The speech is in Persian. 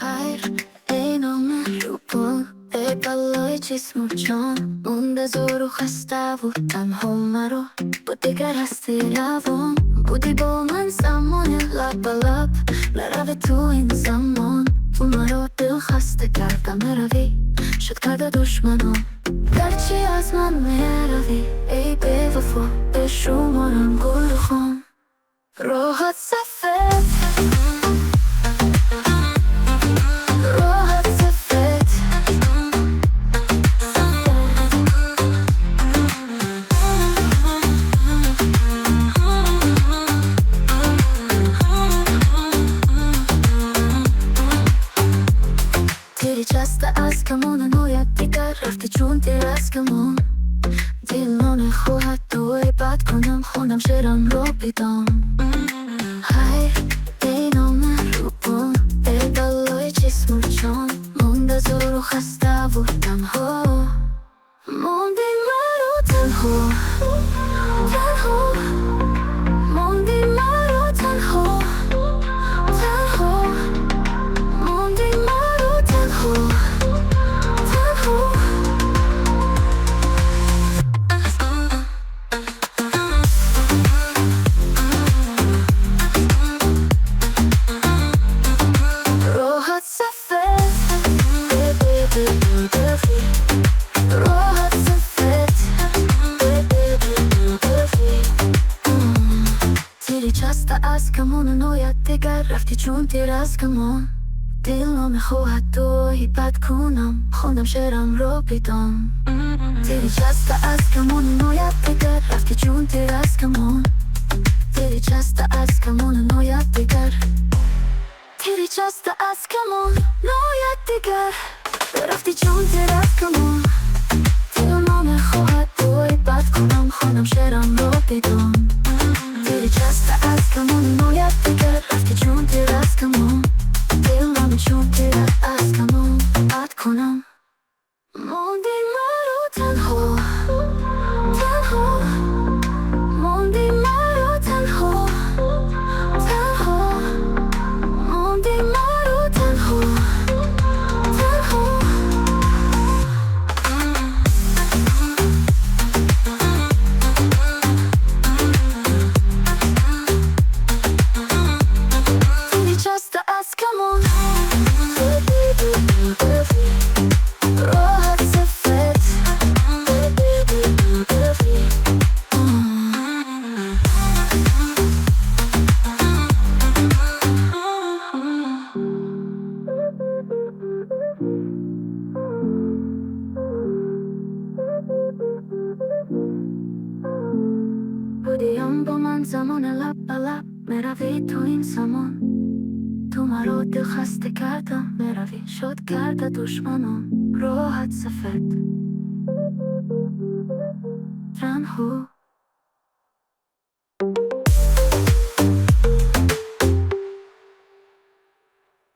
خیر ای نام روبون ای بلای جسم و جان مونده زور و خسته و تنها مرا با دیگر هستی روان بودی با من زمان لب به لب نروی تو این زمان تو مرا دل خسته کرده مروی شد کرده دشمنان گرچه از من میروی ای بی وفا به شمارم گل و خان راحت سفید تیری چسته از کمون نوید دیگر رفتی چون تیر از کمون دل نمیخواهد دوی بد کنم خونم شیرم رو بیدم خیر ای نام روبون ای بلای جسم و جان مونده زور و خسته و تنها موندی مرا تنها تنها موندی مرا تنها تنها موندی مرا تنها تنها راحت سفید راحت سفید تیری چسته از کمون نوید دیگر رفتی چون تیر از کمون دل نمیخواهد دوی بد کنم خونم شیرم رو بیدم تیری چسته از کمون نوید دیگر رفتی چون تیر از کمون تیری چسته از کمون نوید دیگر تیری چسته از کمون نوید دیگر رفتی چون تیر از کمون دل نمیخواهد دوی بد کنم خونم شیرم رو بیدم تیری چسته از کمون نوید دیگر رفتی چون تیر از کمون دل نمی چون تیر از کمون بد کنم موندی مرا تنها تنها موندی مرا تنها تنها موندی مرا تنها تنها تیری چسته از کمون راحت سفید بودیم با من زمان لب به لب میروی تو این زمان تو مرا دل خسته کردم میروی شد کرده دشمنان راحت سفید تنها